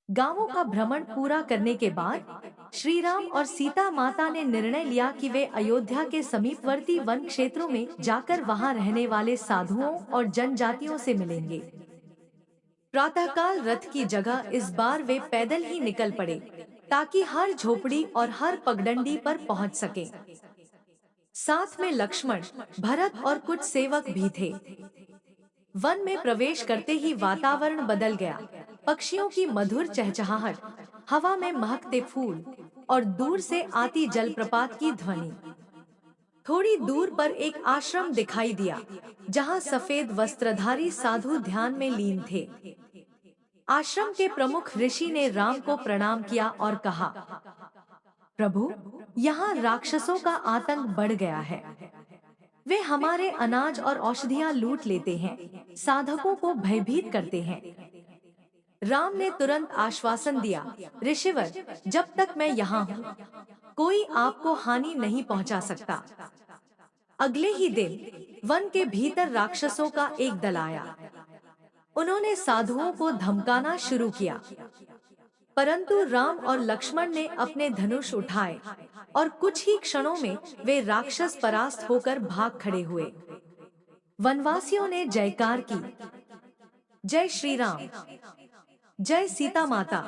गांवों का भ्रमण पूरा करने के बाद श्री राम और सीता माता ने निर्णय लिया कि वे अयोध्या के समीपवर्ती वन क्षेत्रों में जाकर वहां रहने वाले साधुओं और जनजातियों से मिलेंगे। प्रातःकाल रथ की जगह इस बार वे पैदल ही निकल पड़े, ताकि हर झोपड़ी और हर पगडंडी पर पहुंच सके। साथ में लक्ष्मण, भरत और कुछ सेवक भी थे। वन में प्रवेश करते ही वातावरण बदल गया। पक्षियों की मधुर चहचहाहट, हवा में महकते फूल और दूर से आती जलप्रपात की ध्वनि। थोड़ी दूर पर एक आश्रम दिखाई दिया, जहां सफेद वस्त्रधारी साधु ध्यान में लीन थे। आश्रम के प्रमुख ऋषि ने राम को प्रणाम किया और कहा, प्रभु, यहाँ राक्षसों का आतंक बढ़ गया है। वे हमारे अनाज और औषधियां लूट लेते हैं, साधकों को भयभीत करते हैं। राम ने तुरंत आश्वासन दिया, ऋषिवर, जब तक मैं यहाँ हूँ, कोई आपको हानि नहीं पहुँचा सकता। अगले ही दिन वन के भीतर राक्षसों का एक दल आया। उन्होंने साधुओं को धमकाना शुरू किया, परंतु राम और लक्ष्मण ने अपने धनुष उठाए और कुछ ही क्षणों में वे राक्षस परास्त होकर भाग खड़े हुए। वनवासियों ने जयकार की, जय श्री राम, जय सीता माता।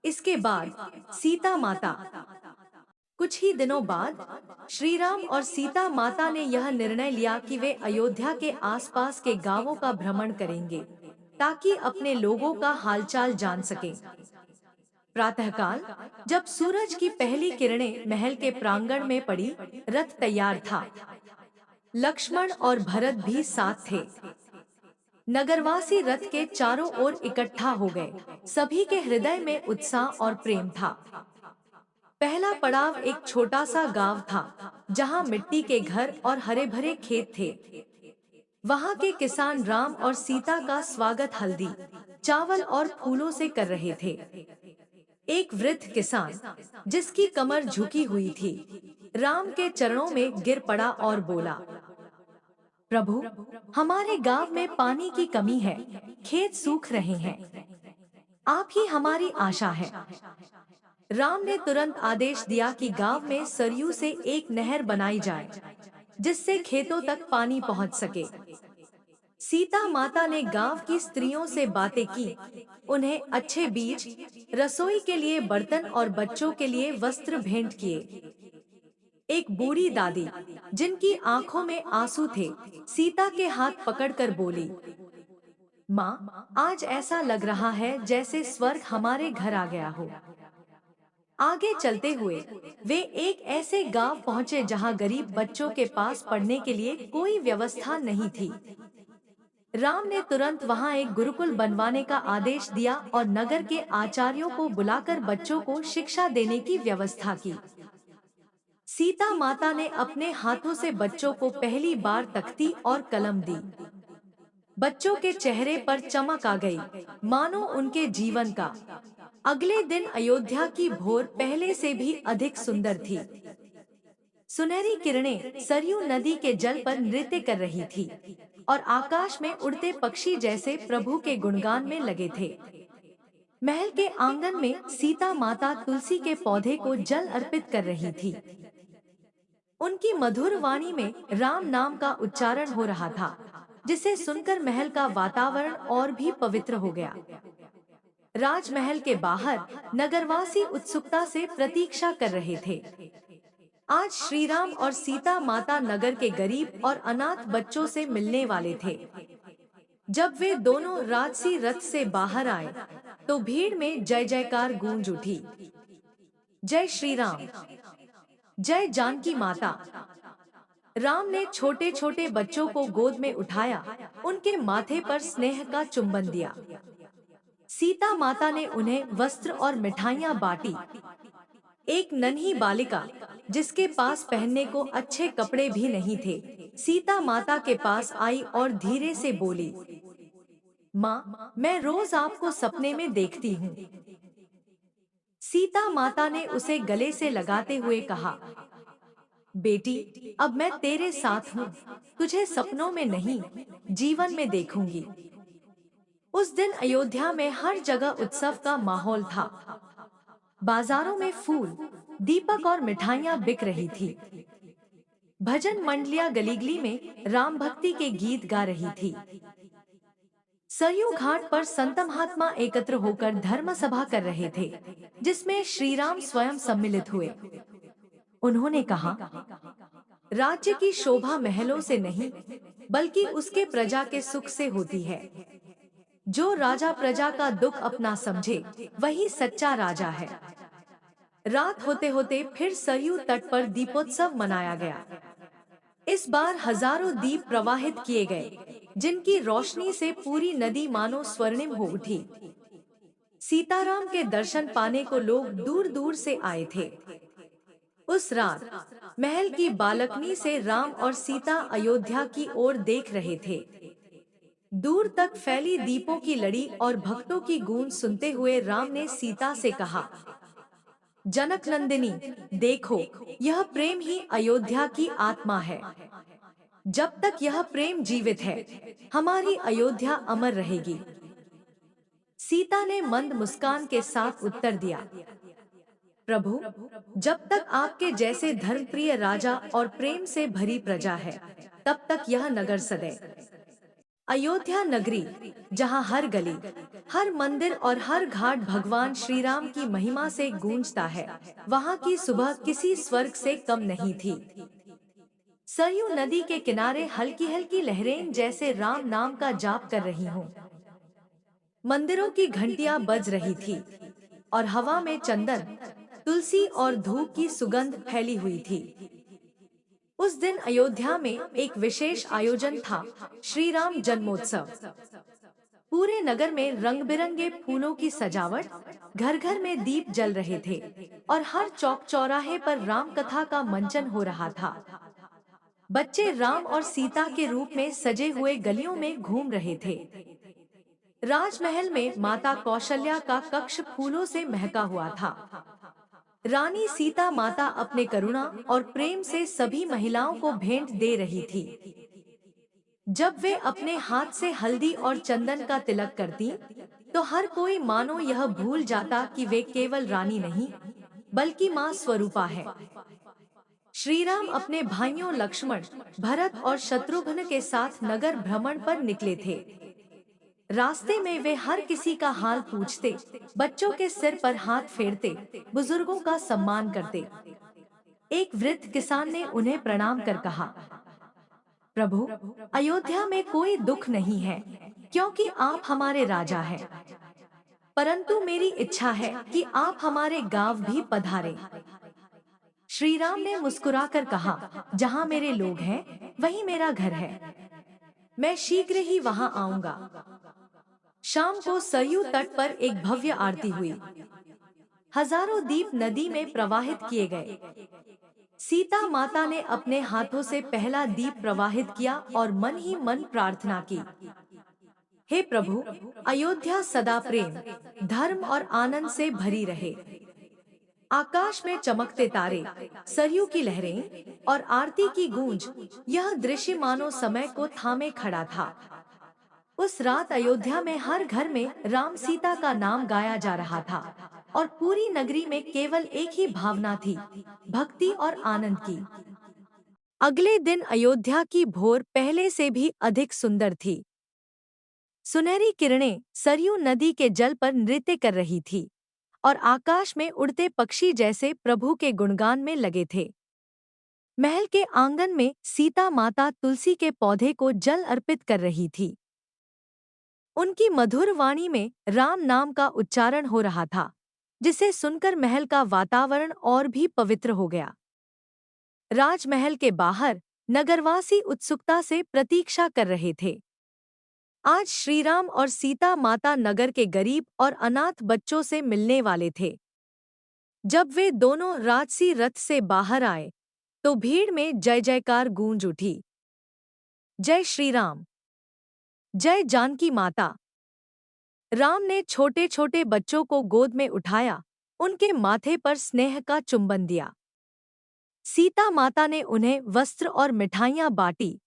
इसके बाद सीता माता कुछ ही दिनों बाद श्री राम और सीता माता ने यह निर्णय लिया कि वे अयोध्या के आसपास के गांवों का भ्रमण करेंगे, ताकि अपने लोगों का हालचाल जान सकें। प्रातःकाल जब सूरज की पहली किरणें महल के प्रांगण में पड़ी, रथ तैयार था। लक्ष्मण और भरत भी साथ थे। नगरवासी रथ के चारों ओर इकट्ठा हो गए। सभी के हृदय में उत्साह और प्रेम था। पहला पड़ाव एक छोटा सा गांव था, जहां मिट्टी के घर और हरे भरे खेत थे। वहां के किसान राम और सीता का स्वागत हल्दी, चावल और फूलों से कर रहे थे। एक वृद्ध किसान, जिसकी कमर झुकी हुई थी, राम के चरणों में गिर पड़ा और बोला, प्रभु, हमारे गांव में पानी की कमी है, खेत सूख रहे हैं, आप ही हमारी आशा है। राम ने तुरंत आदेश दिया कि गांव में सरयू से एक नहर बनाई जाए, जिससे खेतों तक पानी पहुंच सके। सीता माता ने गांव की स्त्रियों से बातें की, उन्हें अच्छे बीज, रसोई के लिए बर्तन और बच्चों के लिए वस्त्र भेंट किए। एक बूढ़ी दादी, जिनकी आंखों में आंसू थे, सीता के हाथ पकड़कर बोली, माँ, आज ऐसा लग रहा है जैसे स्वर्ग हमारे घर आ गया हो। आगे चलते हुए वे एक ऐसे गांव पहुंचे जहां गरीब बच्चों के पास पढ़ने के लिए कोई व्यवस्था नहीं थी। राम ने तुरंत वहां एक गुरुकुल बनवाने का आदेश दिया और नगर के आचार्यों को बुलाकर बच्चों को शिक्षा देने की व्यवस्था की। सीता माता ने अपने हाथों से बच्चों को पहली बार तख्ती और कलम दी। बच्चों के चेहरे पर चमक आ गई, मानो उनके जीवन का। अगले दिन अयोध्या की भोर पहले से भी अधिक सुंदर थी। सुनहरी किरणें सरयू नदी के जल पर नृत्य कर रही थी और आकाश में उड़ते पक्षी जैसे प्रभु के गुणगान में लगे थे। महल के आंगन में सीता माता तुलसी के पौधे को जल अर्पित कर रही थी। उनकी मधुर वाणी में राम नाम का उच्चारण हो रहा था, जिसे सुनकर महल का वातावरण और भी पवित्र हो गया। राजमहल के बाहर नगरवासी उत्सुकता से प्रतीक्षा कर रहे थे। आज श्री राम और सीता माता नगर के गरीब और अनाथ बच्चों से मिलने वाले थे। जब वे दोनों राजसी रथ से बाहर आए, तो भीड़ में जय जयकार गूंज उठी। जय श्री राम, जय जानकी माता। राम ने छोटे छोटे बच्चों को गोद में उठाया, उनके माथे पर स्नेह का चुंबन दिया। सीता माता ने उन्हें वस्त्र और मिठाइयां बांटी। एक नन्ही बालिका, जिसके पास पहनने को अच्छे कपड़े भी नहीं थे, सीता माता के पास आई और धीरे से बोली, माँ, मैं रोज आपको सपने में देखती हूँ। सीता माता ने उसे गले से लगाते हुए कहा, बेटी, अब मैं तेरे साथ हूँ, तुझे सपनों में नहीं, जीवन में देखूंगी। उस दिन अयोध्या में हर जगह उत्सव का माहौल था। बाजारों में फूल, दीपक और मिठाइयाँ बिक रही थी। भजन मंडलियाँ गली-गली में राम भक्ति के गीत गा रही थी। सरयू घाट पर संत महात्मा एकत्र होकर धर्म सभा कर रहे थे, जिसमें श्री राम स्वयं सम्मिलित हुए। उन्होंने कहा, राज्य की शोभा महलों से नहीं, बल्कि उसके प्रजा के सुख से होती है। जो राजा प्रजा का दुख अपना समझे, वही सच्चा राजा है। रात होते होते फिर सरयू तट पर दीपोत्सव मनाया गया। इस बार हजारों दीप प्रवाहित किए गए, जिनकी रोशनी से पूरी नदी मानो स्वर्णिम हो उठी। सीताराम के दर्शन पाने को लोग दूर दूर से आए थे। उस रात महल की बालकनी से राम और सीता अयोध्या की ओर देख रहे थे। दूर तक फैली दीपों की लड़ी और भक्तों की गूंज सुनते हुए राम ने सीता से कहा, जनक नंदिनी, देखो, यह प्रेम ही अयोध्या की आत्मा है। जब तक यह प्रेम जीवित है, हमारी अयोध्या अमर रहेगी। सीता ने मंद मुस्कान के साथ उत्तर दिया, प्रभु, जब तक आपके जैसे धर्मप्रिय राजा और प्रेम से भरी प्रजा है, तब तक यह नगर सदैव अयोध्या नगरी, जहाँ हर गली, हर मंदिर और हर घाट भगवान श्री राम की महिमा से गूंजता है, वहाँ की सुबह किसी स्वर्ग से कम नहीं थी। सरयू नदी के किनारे हल्की हल्की लहरें जैसे राम नाम का जाप कर रही हों। मंदिरों की घंटियां बज रही थी और हवा में चंदन, तुलसी और धूप की सुगंध फैली हुई थी। उस दिन अयोध्या में एक विशेष आयोजन था, श्री राम जन्मोत्सव। पूरे नगर में रंग बिरंगे फूलों की सजावट, घर घर में दीप जल रहे थे और हर चौक चौराहे पर राम कथा का मंचन हो रहा था। बच्चे राम और सीता के रूप में सजे हुए गलियों में घूम रहे थे। राजमहल में माता कौशल्या का कक्ष फूलों से महका हुआ था। रानी सीता माता अपने करुणा और प्रेम से सभी महिलाओं को भेंट दे रही थी। जब वे अपने हाथ से हल्दी और चंदन का तिलक करती, तो हर कोई मानो यह भूल जाता कि वे केवल रानी नहीं, बल्कि मां स्वरूपा है। श्री राम अपने भाइयों लक्ष्मण, भरत और शत्रुघ्न के साथ नगर भ्रमण पर निकले थे। रास्ते में वे हर किसी का हाल पूछते, बच्चों के सिर पर हाथ फेरते, बुजुर्गों का सम्मान करते। एक वृद्ध किसान ने उन्हें प्रणाम कर कहा, प्रभु, अयोध्या में कोई दुख नहीं है, क्योंकि आप हमारे राजा हैं। परंतु मेरी इच्छा है कि आप हमारे गांव भी पधारें। श्री राम ने मुस्कुराकर कहा, जहाँ मेरे लोग हैं, वहीं मेरा घर है। मैं शीघ्र ही वहां आऊंगा। शाम को सरयू तट पर एक भव्य आरती हुई। हजारों दीप नदी में प्रवाहित किए गए। सीता माता ने अपने हाथों से पहला दीप प्रवाहित किया और मन ही मन प्रार्थना की, हे प्रभु, अयोध्या सदा प्रेम, धर्म और आनंद से भरी रहे। आकाश में चमकते तारे, सरयू की लहरें और आरती की गूंज, यह दृश्य मानो समय को थामे खड़ा था। उस रात अयोध्या में हर घर में राम सीता का नाम गाया जा रहा था और पूरी नगरी में केवल एक ही भावना थी, भक्ति और आनंद की। अगले दिन अयोध्या की भोर पहले से भी अधिक सुंदर थी। सुनहरी किरणें सरयू नदी के जल पर नृत्य कर रही थी और आकाश में उड़ते पक्षी जैसे प्रभु के गुणगान में लगे थे। महल के आंगन में सीता माता तुलसी के पौधे को जल अर्पित कर रही थी। उनकी मधुर वाणी में राम नाम का उच्चारण हो रहा था, जिसे सुनकर महल का वातावरण और भी पवित्र हो गया। राजमहल के बाहर नगरवासी उत्सुकता से प्रतीक्षा कर रहे थे। आज श्री राम और सीता माता नगर के गरीब और अनाथ बच्चों से मिलने वाले थे। जब वे दोनों राजसी रथ से बाहर आए, तो भीड़ में जय जयकार गूंज उठी। जय श्री राम, जय जानकी माता। राम ने छोटे छोटे बच्चों को गोद में उठाया, उनके माथे पर स्नेह का चुंबन दिया। सीता माता ने उन्हें वस्त्र और मिठाइयां बांटी।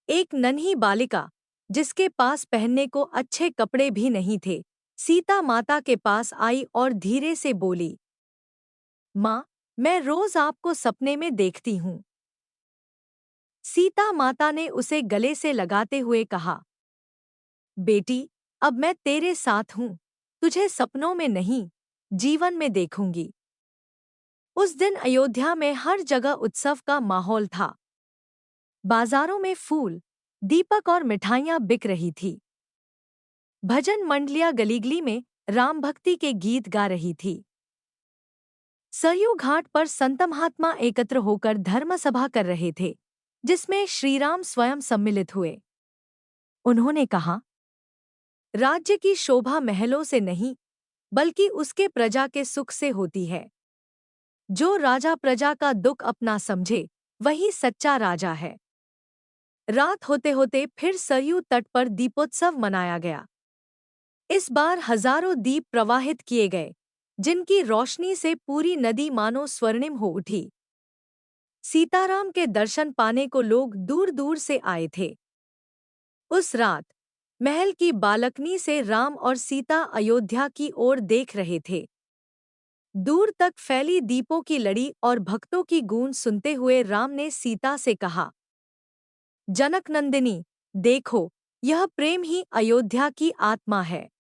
एक नन्ही बालिका, जिसके पास पहनने को अच्छे कपड़े भी नहीं थे, सीता माता के पास आई और धीरे से बोली, माँ, मैं रोज आपको सपने में देखती हूँ। सीता माता ने उसे गले से लगाते हुए कहा, बेटी, अब मैं तेरे साथ हूँ, तुझे सपनों में नहीं, जीवन में देखूंगी। उस दिन अयोध्या में हर जगह उत्सव का माहौल था। बाजारों में फूल, दीपक और मिठाइयाँ बिक रही थी। भजन मंडलियाँ गली-गली में राम भक्ति के गीत गा रही थी। सरयू घाट पर संत महात्मा एकत्र होकर धर्म सभा कर रहे थे, जिसमें श्रीराम स्वयं सम्मिलित हुए। उन्होंने कहा, राज्य की शोभा महलों से नहीं, बल्कि उसके प्रजा के सुख से होती है। जो राजा प्रजा का दुख अपना समझे, वही सच्चा राजा है। रात होते होते फिर सरयू तट पर दीपोत्सव मनाया गया। इस बार हजारों दीप प्रवाहित किए गए, जिनकी रोशनी से पूरी नदी मानो स्वर्णिम हो उठी। सीताराम के दर्शन पाने को लोग दूर दूर से आए थे। उस रात महल की बालकनी से राम और सीता अयोध्या की ओर देख रहे थे। दूर तक फैली दीपों की लड़ी और भक्तों की गूंज सुनते हुए राम ने सीता से कहा, जनकनंदिनी, देखो, यह प्रेम ही अयोध्या की आत्मा है।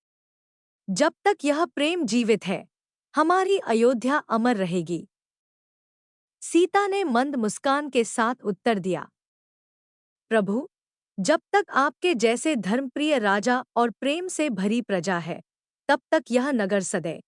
जब तक यह प्रेम जीवित है, हमारी अयोध्या अमर रहेगी। सीता ने मंद मुस्कान के साथ उत्तर दिया, प्रभु, जब तक आपके जैसे धर्मप्रिय राजा और प्रेम से भरी प्रजा है, तब तक यह नगर सदैव